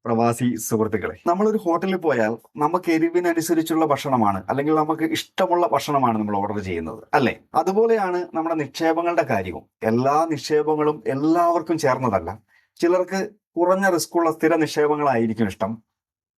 പ്രവാസി സുഹൃത്തുക്കളെ, നമ്മളൊരു ഹോട്ടലിൽ പോയാൽ നമുക്ക് എരിവിനനുസരിച്ചുള്ള ഭക്ഷണമാണ് അല്ലെങ്കിൽ നമുക്ക് ഇഷ്ടമുള്ള ഭക്ഷണമാണ് നമ്മൾ ഓർഡർ ചെയ്യുന്നത്, അല്ലേ? അതുപോലെയാണ് നമ്മുടെ നിക്ഷേപങ്ങളുടെ കാര്യവും. എല്ലാ നിക്ഷേപങ്ങളും എല്ലാവർക്കും ചേർന്നതല്ല. ചിലർക്ക് കുറഞ്ഞ റിസ്ക്കുള്ള സ്ഥിര നിക്ഷേപങ്ങളായിരിക്കും ഇഷ്ടം.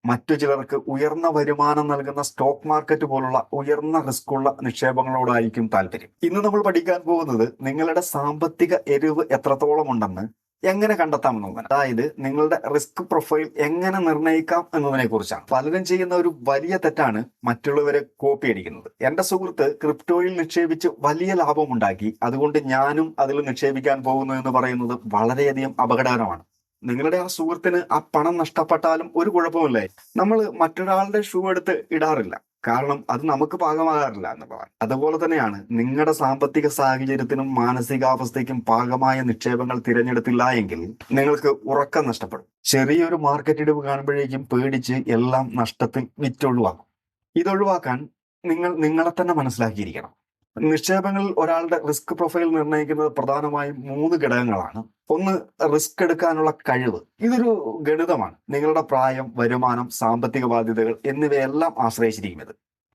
മറ്റു ചിലർക്ക് ഉയർന്ന വരുമാനം നൽകുന്ന സ്റ്റോക്ക് മാർക്കറ്റ് പോലുള്ള ഉയർന്ന റിസ്ക്കുള്ള നിക്ഷേപങ്ങളോടായിരിക്കും താല്പര്യം. ഇന്ന് നമ്മൾ പഠിക്കാൻ പോകുന്നത് നിങ്ങളുടെ സാമ്പത്തിക എരിവ് എത്രത്തോളം ഉണ്ടെന്ന് എങ്ങനെ കണ്ടെത്താമെന്നതാണ്. അതായത് നിങ്ങളുടെ റിസ്ക് പ്രൊഫൈൽ എങ്ങനെ നിർണ്ണയിക്കാം എന്നതിനെ കുറിച്ചാണ്. പലരും ചെയ്യുന്ന ഒരു വലിയ തെറ്റാണ് മറ്റുള്ളവരെ കോപ്പി അടിക്കുന്നത്. എന്റെ സുഹൃത്ത് ക്രിപ്റ്റോയിൽ നിക്ഷേപിച്ച് വലിയ ലാഭമുണ്ടാക്കി, അതുകൊണ്ട് ഞാനും അതിൽ നിക്ഷേപിക്കാൻ പോകുന്നു എന്ന് പറയുന്നത് വളരെയധികം അപകടകരമാണ്. നിങ്ങളുടെ ആ സുഹൃത്തിന് ആ പണം നഷ്ടപ്പെട്ടാലും ഒരു കുഴപ്പമില്ല. നമ്മൾ മറ്റൊരാളുടെ ഷൂ എടുത്ത് ഇടാറില്ല, കാരണം അത് നമുക്ക് പാകമാകാറില്ല എന്നുള്ളതാണ്. അതുപോലെ തന്നെയാണ് നിങ്ങളുടെ സാമ്പത്തിക സാഹചര്യത്തിനും മാനസികാവസ്ഥയ്ക്കും പാകമായ നിക്ഷേപങ്ങൾ തിരഞ്ഞെടുത്തില്ല എങ്കിൽ നിങ്ങൾക്ക് ഉറക്കം നഷ്ടപ്പെടും. ചെറിയൊരു മാർക്കറ്റ് ഇടിവ് കാണുമ്പോഴേക്കും പേടിച്ച് എല്ലാം നഷ്ടത്തിൽ വിറ്റൊഴിവാക്കും. ഇതൊഴിവാക്കാൻ നിങ്ങൾ നിങ്ങളെ തന്നെ മനസ്സിലാക്കിയിരിക്കണം. നിക്ഷേപങ്ങളിൽ ഒരാളുടെ റിസ്ക് പ്രൊഫൈൽ നിർണ്ണയിക്കുന്നത് പ്രധാനമായും 3 ഘടകങ്ങളാണ്. ഒന്ന്, റിസ്ക് എടുക്കാനുള്ള കഴിവ്. ഇതൊരു ഗണിതമാണ്. നിങ്ങളുടെ പ്രായം, വരുമാനം, സാമ്പത്തിക ബാധ്യതകൾ എന്നിവയെല്ലാം ആശ്രയിച്ചിരിക്കും ഇത്.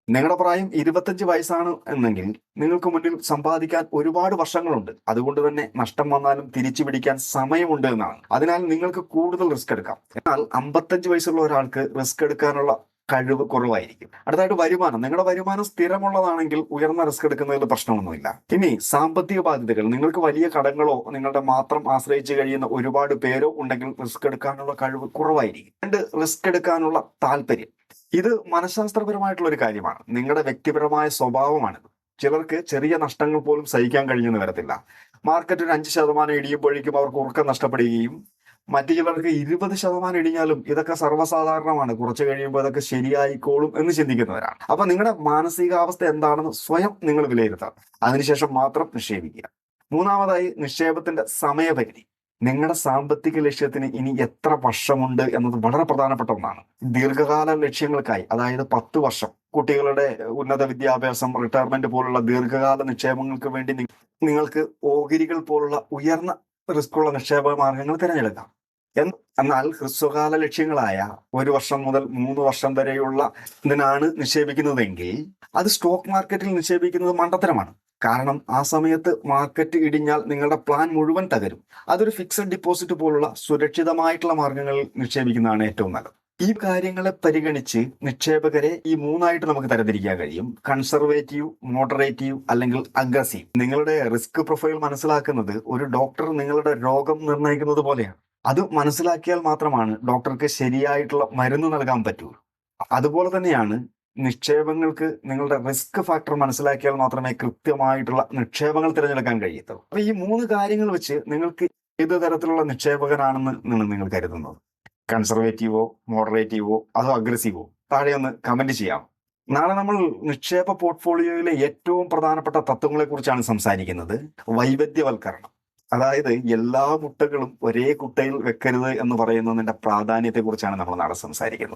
നിങ്ങളുടെ പ്രായം 25 വയസ്സാണ് എന്നെങ്കിൽ നിങ്ങൾക്ക് മുന്നിൽ സമ്പാദിക്കാൻ ഒരുപാട് വർഷങ്ങളുണ്ട്. അതുകൊണ്ട് തന്നെ നഷ്ടം വന്നാലും തിരിച്ചു പിടിക്കാൻ സമയമുണ്ട് എന്നാണ്. അതിനാൽ നിങ്ങൾക്ക് കൂടുതൽ റിസ്ക് എടുക്കാം. എന്നാൽ 55 വയസ്സുള്ള ഒരാൾക്ക് റിസ്ക് എടുക്കാനുള്ള കഴിവ് കുറവായിരിക്കും. അടുത്തായിട്ട് വരുമാനം. നിങ്ങളുടെ വരുമാനം സ്ഥിരമുള്ളതാണെങ്കിൽ ഉയർന്ന റിസ്ക് എടുക്കുന്നതിൽ പ്രശ്നമൊന്നുമില്ല. ഇനി സാമ്പത്തിക ബാധ്യതകൾ. നിങ്ങൾക്ക് വലിയ കടങ്ങളോ നിങ്ങളുടെ മാത്രം ആശ്രയിച്ച് കഴിയുന്ന ഒരുപാട് പേരോ ഉണ്ടെങ്കിൽ റിസ്ക് എടുക്കാനുള്ള കഴിവ് കുറവായിരിക്കും. രണ്ട്, റിസ്ക് എടുക്കാനുള്ള താല്പര്യം. ഇത് മനഃശാസ്ത്രപരമായിട്ടുള്ള ഒരു കാര്യമാണ്. നിങ്ങളുടെ വ്യക്തിപരമായ സ്വഭാവമാണിത്. ചിലർക്ക് ചെറിയ നഷ്ടങ്ങൾ പോലും സഹിക്കാൻ കഴിഞ്ഞെന്ന് വരത്തില്ല. മാർക്കറ്റ് ഒരു 5% ഇടിയുമ്പോഴേക്കും അവർക്ക് ഉറക്കം നഷ്ടപ്പെടുകയും മറ്റു ചിലർക്ക് 20% ഇടിഞ്ഞാലും ഇതൊക്കെ സർവ്വസാധാരണമാണ്, കുറച്ച് കഴിയുമ്പോൾ ഇതൊക്കെ ശരിയായിക്കോളും എന്ന് ചിന്തിക്കുന്നവരാണ്. അപ്പൊ നിങ്ങളുടെ മാനസികാവസ്ഥ എന്താണെന്ന് സ്വയം നിങ്ങൾ വിലയിരുത്തുക, അതിനുശേഷം മാത്രം നിക്ഷേപിക്കുക. മൂന്നാമതായി, നിക്ഷേപത്തിന്റെ സമയപരിധി. നിങ്ങളുടെ സാമ്പത്തിക ലക്ഷ്യത്തിന് ഇനി എത്ര വർഷമുണ്ട് എന്നത് വളരെ പ്രധാനപ്പെട്ട ഒന്നാണ്. ദീർഘകാല ലക്ഷ്യങ്ങൾക്കായി, അതായത് 10 വർഷം, കുട്ടികളുടെ ഉന്നത വിദ്യാഭ്യാസം, റിട്ടയർമെന്റ് പോലുള്ള ദീർഘകാല നിക്ഷേപങ്ങൾക്ക് വേണ്ടി നിങ്ങൾക്ക് ഓഹരികൾ പോലുള്ള ഉയർന്ന റിസ്ക്കുള്ള നിക്ഷേപ മാർഗങ്ങൾ തിരഞ്ഞെടുക്കാം. എന്നാൽ ഹ്രസ്വകാല ലക്ഷ്യങ്ങളായ 1 വർഷം മുതൽ 3 വർഷം വരെയുള്ള ഇതിനാണ് നിക്ഷേപിക്കുന്നതെങ്കിൽ അത് സ്റ്റോക്ക് മാർക്കറ്റിൽ നിക്ഷേപിക്കുന്നത് മണ്ടത്തരമാണ്. കാരണം ആ സമയത്ത് മാർക്കറ്റ് ഇടിഞ്ഞാൽ നിങ്ങളുടെ പ്ലാൻ മുഴുവൻ തകരും. അതൊരു ഫിക്സഡ് ഡിപ്പോസിറ്റ് പോലുള്ള സുരക്ഷിതമായിട്ടുള്ള മാർഗങ്ങളിൽ നിക്ഷേപിക്കുന്നതാണ് ഏറ്റവും നല്ലത്. ഈ കാര്യങ്ങളെ പരിഗണിച്ച് നിക്ഷേപകരെ ഈ 3ആയിട്ട് നമുക്ക് തരംതിരിക്കാൻ കഴിയും: കൺസർവേറ്റീവ്, മോഡറേറ്റീവ് അല്ലെങ്കിൽ അഗ്രസീവ്. നിങ്ങളുടെ റിസ്ക് പ്രൊഫൈൽ മനസ്സിലാക്കുന്നത് ഒരു ഡോക്ടർ നിങ്ങളുടെ രോഗം നിർണ്ണയിക്കുന്നത് പോലെയാണ്. അത് മനസ്സിലാക്കിയാൽ മാത്രമാണ് ഡോക്ടർക്ക് ശരിയായിട്ടുള്ള മരുന്ന് നൽകാൻ പറ്റൂ. അതുപോലെ തന്നെയാണ് നിക്ഷേപങ്ങൾക്ക് നിങ്ങളുടെ റിസ്ക് ഫാക്ടർ മനസ്സിലാക്കിയാൽ മാത്രമേ കൃത്യമായിട്ടുള്ള നിക്ഷേപങ്ങൾ തിരഞ്ഞെടുക്കാൻ കഴിയത്തുള്ളൂ. അപ്പൊ ഈ 3 കാര്യങ്ങൾ വെച്ച് നിങ്ങൾക്ക് ഏത് തരത്തിലുള്ള നിക്ഷേപകനാണെന്ന് നിങ്ങൾ കരുതുന്നത്? കൺസർവേറ്റീവോ, മോഡറേറ്റീവോ, അതോ അഗ്രസീവോ? താഴെ ഒന്ന് കമന്റ് ചെയ്യാം. നാളെ നമ്മൾ നിക്ഷേപ പോർട്ട്ഫോളിയോയിലെ ഏറ്റവും പ്രധാനപ്പെട്ട തത്വങ്ങളെ കുറിച്ചാണ് സംസാരിക്കുന്നത്. വൈവിധ്യവൽക്കരണം. അതായത് എല്ലാ മുട്ടകളും ഒരേ കുട്ടയിൽ വെക്കരുത് എന്ന് പറയുന്നതിന്റെ പ്രാധാന്യത്തെ കുറിച്ചാണ് നമ്മൾ നാളെ സംസാരിക്കുന്നത്.